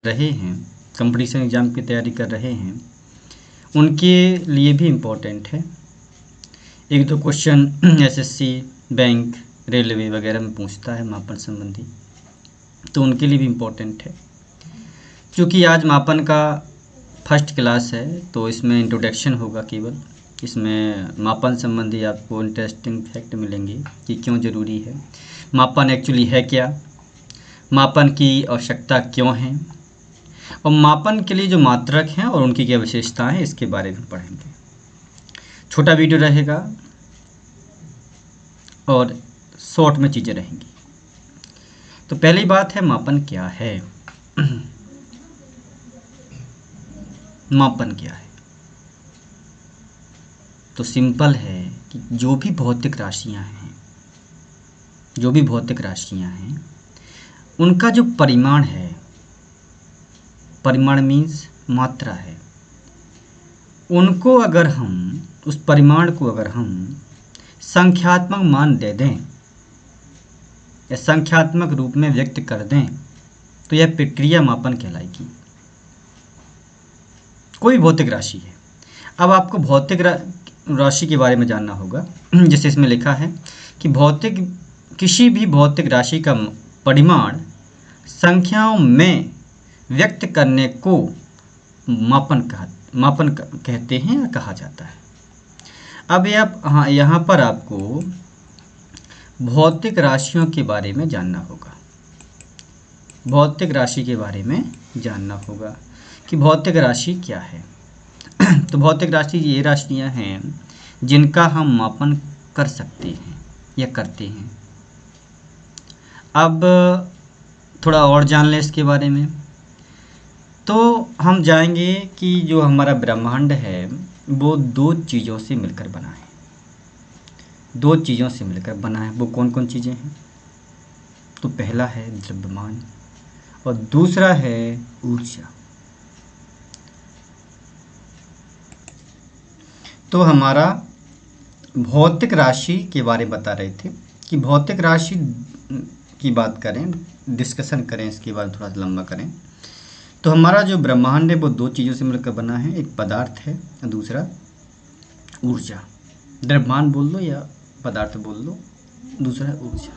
रहे हैं, competition exam की तैयारी कर रहे हैं, उनके लिए भी इम्पोर्टेंट है। एक दो क्वेश्चन एसएससी, बैंक, रेलवे वगैरह में पूछता है मापन संबंधी, तो उनके लिए भी इम्पोर्टेंट है। क्योंकि आज मापन का फर्स्ट क्लास है तो इसमें इंट्रोडक्शन होगा केवल। इसमें मापन संबंधी आपको इंटरेस्टिंग फैक्ट मिलेंगे कि क्यों ज़रूरी है, मापन एक्चुअली है क्या, मापन की आवश्यकता क्यों है, और मापन के लिए जो मात्रक हैं और उनकी क्या विशेषताएं हैं इसके बारे में पढ़ेंगे। छोटा वीडियो रहेगा और शॉर्ट में चीज़ें रहेंगी। तो पहली बात है, मापन क्या है। मापन क्या है? तो सिंपल है कि जो भी भौतिक राशियां हैं उनका जो परिमाण है, परिमाण मीन्स मात्रा है, उनको अगर हम, उस परिमाण को अगर हम संख्यात्मक मान दे दें या संख्यात्मक रूप में व्यक्त कर दें तो यह प्रक्रिया मापन कहलाएगी। कोई भौतिक राशि है। अब आपको भौतिक राशि के बारे में जानना होगा। जैसे इसमें लिखा है कि किसी भी भौतिक राशि का परिमाण संख्याओं में व्यक्त करने को मापन कहते हैं या कहा जाता है। अब यहाँ पर आपको भौतिक राशियों के बारे में जानना होगा। भौतिक राशि के बारे में जानना होगा कि भौतिक राशि क्या है। तो भौतिक राशि ये राशियाँ हैं जिनका हम मापन कर सकते हैं या करते हैं। अब थोड़ा और जान लें इसके बारे में। तो हम जाएंगे कि जो हमारा ब्रह्मांड है वो दो चीज़ों से मिलकर बना है। दो चीज़ों से मिलकर बना है। वो कौन कौन चीज़ें हैं? तो पहला है द्रव्यमान और दूसरा है ऊर्जा। तो हमारा भौतिक राशि के बारे में बता रहे थे कि भौतिक राशि की बात करें, डिस्कशन करें, इसके बाद थोड़ा सा लंबा करें। तो हमारा जो ब्रह्मांड है वो दो चीज़ों से मिलकर बना है। एक पदार्थ है और दूसरा ऊर्जा। द्रव्यमान बोल लो या पदार्थ बोल लो, दूसरा ऊर्जा।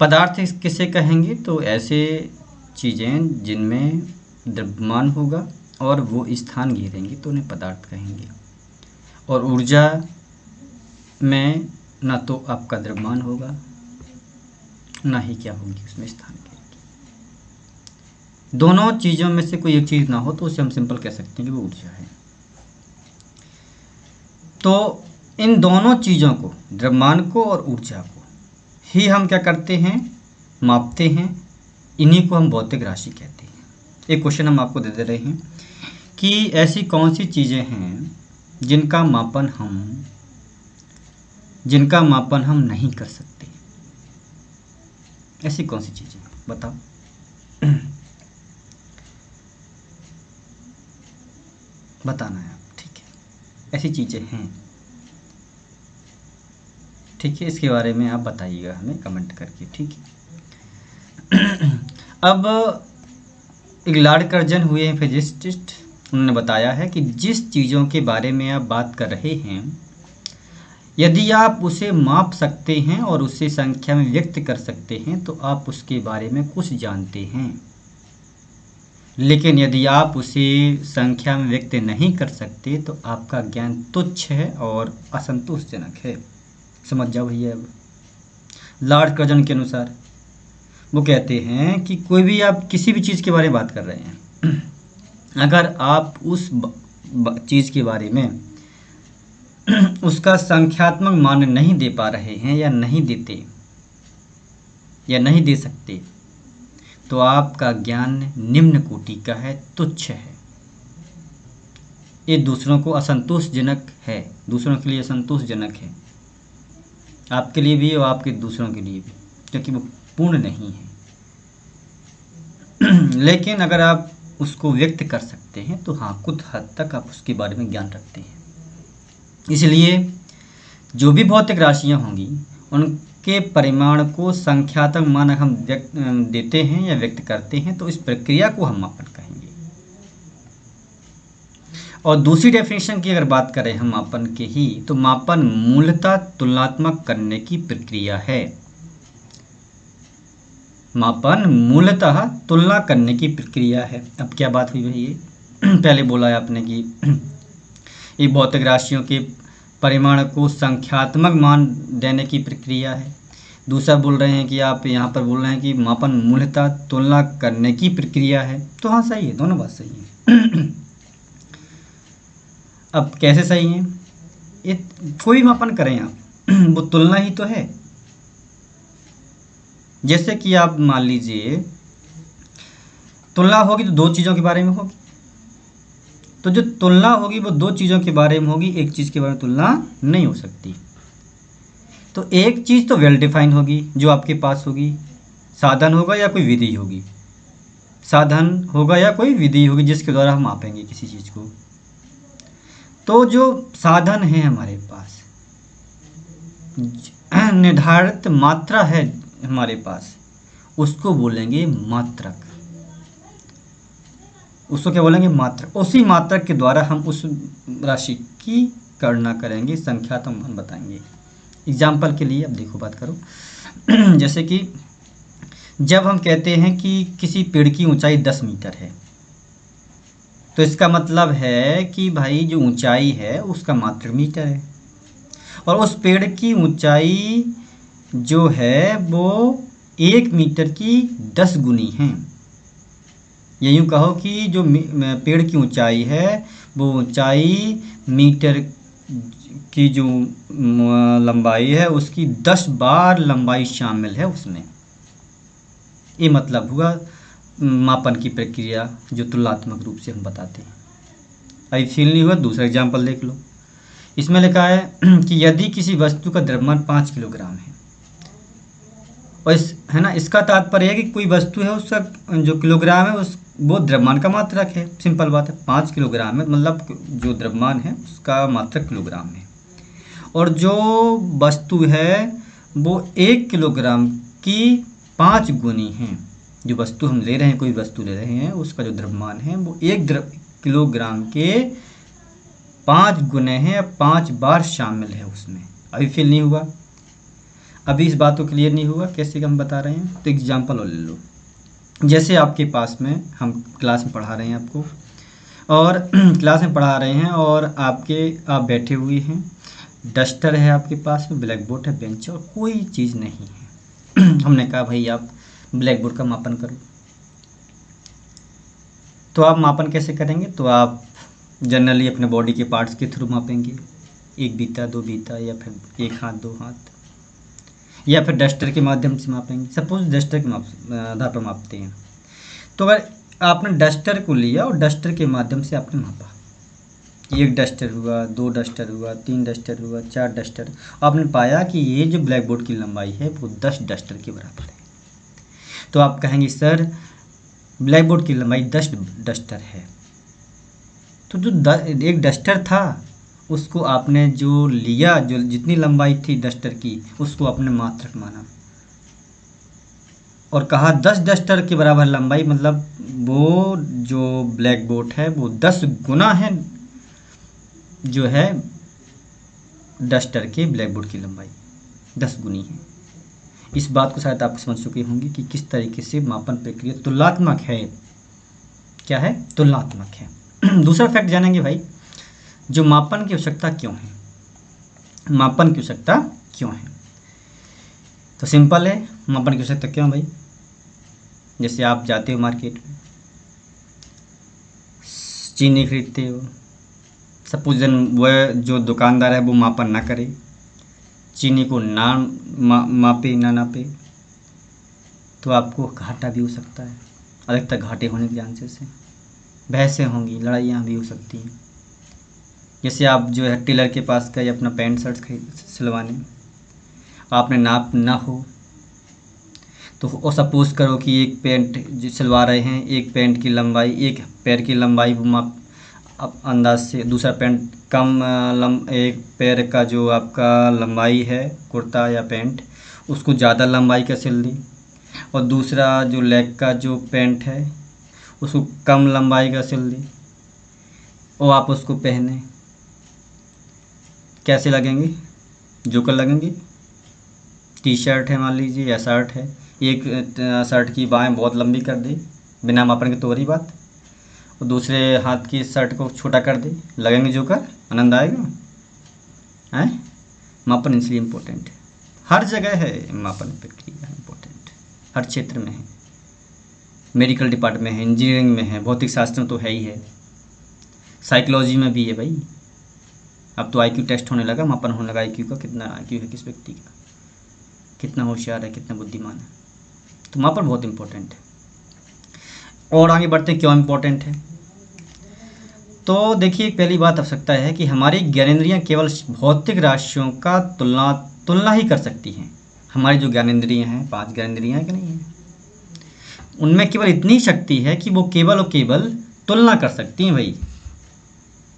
पदार्थ किसे कहेंगे? तो ऐसे चीज़ें जिनमें द्रव्यमान होगा और वो स्थान घेरेंगे तो उन्हें पदार्थ कहेंगे। और ऊर्जा में ना तो आपका द्रव्यमान होगा ना ही क्या होगी उसमें स्थान घेरेगी। दोनों चीज़ों में से कोई एक चीज़ ना हो तो उसे हम सिंपल कह सकते हैं कि वो ऊर्जा है। तो इन दोनों चीज़ों को, द्रव्यमान को और ऊर्जा को ही हम क्या करते हैं? मापते हैं। इन्हीं को हम भौतिक राशि कहते हैं। एक क्वेश्चन हम आपको दे रहे हैं कि ऐसी कौन सी चीज़ें हैं जिनका मापन हम नहीं कर सकते। ऐसी कौन सी चीज़ें बताओ। बताना है आप, ठीक है। ऐसी चीज़ें हैं, ठीक है। इसके बारे में आप बताइएगा हमें कमेंट करके, ठीक है। अब एक लॉर्ड कर्जन हुए हैं फिजिसिस्ट, उन्होंने बताया है कि जिस चीज़ों के बारे में आप बात कर रहे हैं यदि आप उसे माप सकते हैं और उसे संख्या में व्यक्त कर सकते हैं तो आप उसके बारे में कुछ जानते हैं। लेकिन यदि आप उसे संख्या में व्यक्त नहीं कर सकते तो आपका ज्ञान तुच्छ है और असंतोषजनक है। समझ जाओ भैया। अब लॉर्ड कर्जन के अनुसार वो कहते हैं कि कोई भी आप किसी भी चीज़ के बारे में बात कर रहे हैं, अगर आप उस चीज़ के बारे में उसका संख्यात्मक मान नहीं दे पा रहे हैं या नहीं देते या नहीं दे सकते तो आपका ज्ञान निम्न कोटि का है, तुच्छ है। ये दूसरों को असंतोषजनक है, दूसरों के लिए असंतोषजनक है, आपके लिए भी और आपके दूसरों के लिए भी, क्योंकि वो पूर्ण नहीं है। लेकिन अगर आप उसको व्यक्त कर सकते हैं तो हाँ, कुछ हद तक आप उसके बारे में ज्ञान रखते हैं। इसलिए जो भी भौतिक राशियाँ होंगी के परिमाण को संख्यात्मक मान हम देते हैं या व्यक्त करते हैं तो इस प्रक्रिया को हम मापन कहेंगे। और दूसरी डेफिनेशन की अगर बात करें हम मापन के ही, तो मापन मूलतः तुलनात्मक करने की प्रक्रिया है। मापन मूलतः तुलना करने की प्रक्रिया है। अब क्या बात हुई भाई, ये पहले बोला है आपने कि ये भौतिक राशियों के परिमाण को संख्यात्मक मान देने की प्रक्रिया है। दूसरा बोल रहे हैं कि आप यहाँ पर बोल रहे हैं कि मापन मूलतः तुलना करने की प्रक्रिया है। तो हाँ सही है, दोनों बात सही है। अब कैसे सही है, ये कोई भी मापन करें आप वो तुलना ही तो है। जैसे कि आप मान लीजिए तुलना होगी तो दो चीज़ों के बारे में होगी, तो जो तुलना होगी वो दो चीज़ों के बारे में होगी, एक चीज़ के बारे में तुलना नहीं हो सकती। तो एक चीज़ तो वेल डिफाइंड होगी जो आपके पास होगी, साधन होगा या कोई विधि होगी, साधन होगा या कोई विधि होगी जिसके द्वारा हम मापेंगे किसी चीज़ को। तो जो साधन है हमारे पास, निर्धारित मात्रा है हमारे पास, उसको बोलेंगे मात्रक। उसको क्या बोलेंगे, मात्रक। उसी मात्रक के द्वारा हम उस राशि की गणना करेंगे, संख्यात्मक मान बताएंगे। एग्जाम्पल के लिए अब देखो बात करो। जैसे कि जब हम कहते हैं कि किसी पेड़ की ऊंचाई 10 मीटर है, तो इसका मतलब है कि भाई जो ऊंचाई है उसका मात्रक मीटर है, और उस पेड़ की ऊंचाई जो है वो 1 मीटर की 10 गुनी है। या यूँ कहो कि जो पेड़ की ऊंचाई है वो ऊंचाई मीटर की जो लंबाई है उसकी 10 बार लंबाई शामिल है उसमें। ये मतलब हुआ मापन की प्रक्रिया जो तुलनात्मक रूप से हम बताते हैं। अभी फील नहीं हुआ, दूसरा एग्जाम्पल देख लो। इसमें लिखा है कि यदि किसी वस्तु का द्रव्यमान 5 किलोग्राम है, और इस है ना, इसका तात्पर्य है कि कोई वस्तु है उसका जो किलोग्राम है उस वो द्रव्यमान का मात्रक है। सिंपल बात है, 5 किलोग्राम है मतलब जो द्रव्यमान है उसका मात्रक किलोग्राम है, और जो वस्तु है वो 1 किलोग्राम की 5 गुनी है। जो वस्तु हम ले रहे हैं, कोई वस्तु ले रहे हैं, उसका जो द्रव्यमान है वो 1 किलोग्राम के 5 गुने हैं, 5 बार शामिल है उसमें। अभी फील नहीं हुआ, अभी इस बात को क्लियर नहीं हुआ कैसे हम बता रहे हैं। तो एग्जाम्पल और ले लो। जैसे आपके पास में हम क्लास में पढ़ा रहे हैं आपको, और क्लास में पढ़ा रहे हैं और आप बैठे हुए हैं, डस्टर है आपके पास में, ब्लैक बोर्ड है, बेंच और कोई चीज़ नहीं है। हमने कहा भाई आप ब्लैक बोर्ड का मापन करो। तो आप मापन कैसे करेंगे, तो आप जनरली अपने बॉडी के पार्ट्स के थ्रू मापेंगे, 1 बीता 2 बीता, या फिर 1 हाथ 2 हाथ, या फिर डस्टर के माध्यम से मापेंगे। सपोज डस्टर के आधार पर मापते हैं, तो अगर आपने डस्टर को लिया और डस्टर के माध्यम से आपने मापा, 1 डस्टर हुआ, 2 डस्टर हुआ, 3 डस्टर हुआ, 4 डस्टर, आपने पाया कि ये जो ब्लैक बोर्ड की लंबाई है वो 10 डस्टर के बराबर है। तो आप कहेंगे सर ब्लैक बोर्ड की लंबाई 10 डस्टर है। तो जो एक डस्टर था उसको आपने जो लिया, जो जितनी लंबाई थी डस्टर की, उसको आपने मात्रक माना और कहा 10 डस्टर के बराबर लंबाई, मतलब वो जो ब्लैक बोर्ड है वो 10 गुना है जो है डस्टर के ब्लैक बोर्ड की लंबाई 10 गुनी है। इस बात को शायद आप समझ चुके होंगे कि किस तरीके से मापन प्रक्रिया तुलनात्मक है। क्या है, तुलनात्मक है। दूसरा फैक्ट जानेंगे भाई, जो मापन की आवश्यकता क्यों है, मापन की आवश्यकता क्यों है। तो सिंपल है, मापन की आवश्यकता क्यों भाई। जैसे आप जाते हो मार्केट में, चीनी खरीदते हो, सपोज वह जो दुकानदार है वो मापन ना करे, चीनी को ना मापे ना नापे, तो आपको घाटा भी हो सकता है। अधिकतर घाटे होने के चांसेस हैं, बहसें होंगी, लड़ाइयाँ भी हो सकती हैं। जैसे आप जो है टेलर के पास गए अपना पैंट शर्ट सिलवाने, आपने नाप ना हो तो और सपोज़ करो कि एक पैंट जो सिलवा रहे हैं, एक पैंट की लंबाई, एक पैर की लंबाई वो माप अब अंदाज से, दूसरा पैंट कम एक पैर का जो आपका लंबाई है कुर्ता या पैंट उसको ज़्यादा लंबाई का सिल दें, और दूसरा जो लेग का जो पैंट है उसको कम लंबाई का सिल दें और आप उसको पहने, कैसे लगेंगे? जोकर लगेंगे। टी शर्ट है मान लीजिए या शर्ट है, एक शर्ट की बाहें बहुत लंबी कर दे बिना मापन के, तो वही बात, और दूसरे हाथ की शर्ट को छोटा कर दे, लगेंगे जोकर? आनंद आएगा हैं? मापन इसलिए इम्पोर्टेंट है, हर जगह है मापन प्रक्रिया इम्पोर्टेंट, हर क्षेत्र में है, मेडिकल डिपार्टमेंट में है, इंजीनियरिंग में है, भौतिक शास्त्र में तो है ही है, साइकोलॉजी में भी है भाई। अब तो आईक्यू टेस्ट होने लगा, मापन होने लगा आईक्यू का, कितना आईक्यू है किस व्यक्ति का, कितना होशियार है, कितना बुद्धिमान है। तो मापन बहुत इम्पोर्टेंट है। और आगे बढ़ते हैं, क्यों इम्पोर्टेंट है? तो देखिए, पहली बात आवश्यकता है कि हमारी ज्ञानेंद्रियाँ केवल भौतिक राशियों का तुलना ही कर सकती हैं। हमारी जो ज्ञानेंद्रियाँ हैं, 5 ज्ञानेंद्रियाँ हैं कि नहीं हैं, उनमें केवल इतनी शक्ति है कि वो केवल और केवल तुलना कर सकती हैं भाई,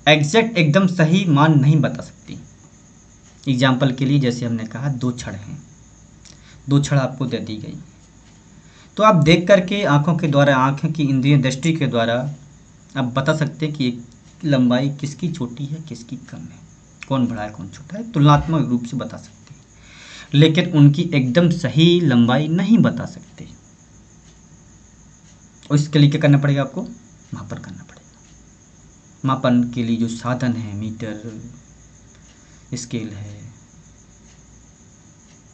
एग्जैक्ट एकदम सही मान नहीं बता सकती। एग्जाम्पल के लिए जैसे हमने कहा 2 छड़ हैं, 2 छड़ आपको दे दी गई, तो आप देख करके आँखों के द्वारा, आँखों की इंद्रिय दृष्टि के द्वारा आप बता सकते हैं कि लंबाई किसकी छोटी है किसकी कम है, कौन बड़ा है कौन छोटा है, तुलनात्मक रूप से बता सकते हैं, लेकिन उनकी एकदम सही लंबाई नहीं बता सकते। और इसके लिए क्या करना पड़ेगा आपको? मापन करना पड़ेगा। मापन के लिए जो साधन है, मीटर, स्केल है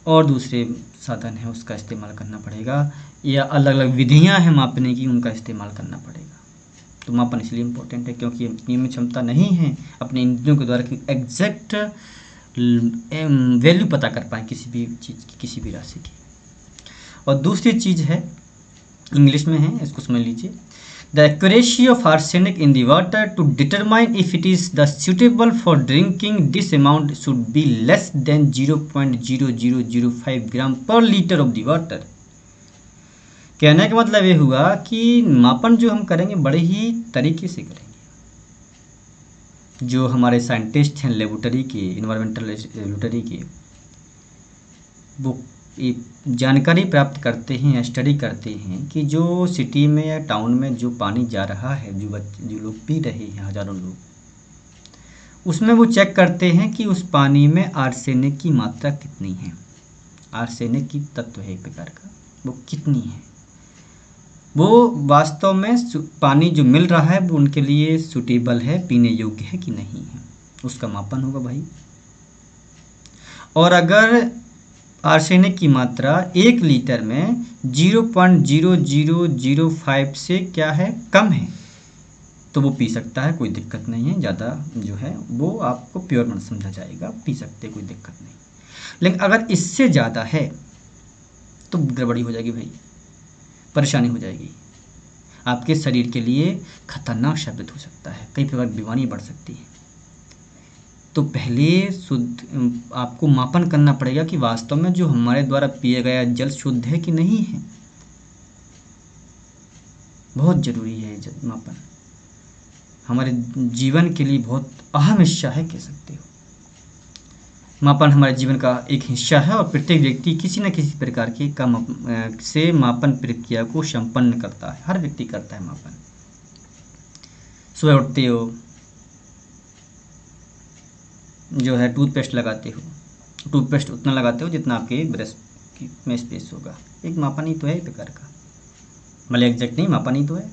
और दूसरे साधन है, उसका इस्तेमाल करना पड़ेगा, या अलग अलग विधियां हैं मापने की, उनका इस्तेमाल करना पड़ेगा। तो मापन इसलिए इम्पोर्टेंट है क्योंकि अपनी में क्षमता नहीं है अपने इंद्रियों के द्वारा कि एग्जैक्ट वैल्यू पता कर पाएँ किसी भी चीज़ की, किसी भी राशि की। और दूसरी चीज़ है, इंग्लिश में है, इसको समझ लीजिए। The accuracy of arsenic in the water to determine if it is the suitable for drinking, this amount should be less than 0.0005 gram per liter of the water। कहने का मतलब ये हुआ कि मापन जो हम करेंगे बड़े ही तरीके से करेंगे। जो हमारे साइंटिस्ट हैं लेबोरेटरी के, इन्वायरमेंटल लेबोरेटरी के, वो जानकारी प्राप्त करते हैं, स्टडी करते हैं कि जो सिटी में या टाउन में जो पानी जा रहा है, जो लोग पी रहे हैं, हज़ारों लोग, उसमें वो चेक करते हैं कि उस पानी में आर्सेनिक की मात्रा कितनी है। आर्सेनिक की तत्व है एक प्रकार का, वो कितनी है, वो वास्तव में पानी जो मिल रहा है वो उनके लिए सूटेबल है, पीने योग्य है कि नहीं है, उसका मापन होगा भाई। और अगर आर्सेनिक की मात्रा 1 लीटर में 0.0005 से क्या है, कम है, तो वो पी सकता है, कोई दिक्कत नहीं है। ज़्यादा जो है वो आपको प्योर मन समझा जाएगा, पी सकते, कोई दिक्कत नहीं। लेकिन अगर इससे ज़्यादा है तो गड़बड़ी हो जाएगी भाई, परेशानी हो जाएगी, आपके शरीर के लिए खतरनाक साबित हो सकता है, कई प्रकार की बीमारी बढ़ सकती है। तो पहले शुद्ध आपको मापन करना पड़ेगा कि वास्तव में जो हमारे द्वारा पिया गया जल शुद्ध है कि नहीं है। बहुत ज़रूरी है ये मापन, हमारे जीवन के लिए बहुत अहम हिस्सा है, कह सकते हो। मापन हमारे जीवन का एक हिस्सा है और प्रत्येक व्यक्ति किसी न किसी प्रकार के से मापन प्रक्रिया को संपन्न करता है, हर व्यक्ति करता है मापन। सुबह उठते हो, जो है टूथपेस्ट लगाते हो, टूथपेस्ट उतना लगाते हो जितना आपके ब्रश में स्पेस होगा, एक मापन ही तो है एक प्रकार का, भले एग्जैक्ट नहीं, मापन ही तो है।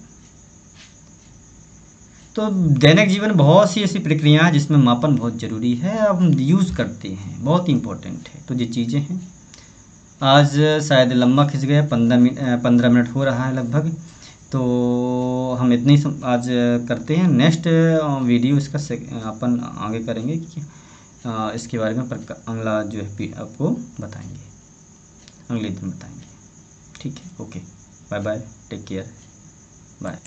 तो दैनिक जीवन में बहुत सी ऐसी प्रक्रियाएं हैं जिसमें मापन बहुत ज़रूरी है, अब हम यूज़ करते हैं, बहुत इंपॉर्टेंट है। तो ये चीज़ें हैं। आज शायद लंबा खिंच गया, 15 मिनट हो रहा है लगभग, तो हम इतनी आज करते हैं। नेक्स्ट वीडियो इसका अपन आगे करेंगे कि इसके बारे में अगला जो है आपको बताएंगे, अगले दिन बताएंगे। ठीक है, okay, bye bye, take care, bye.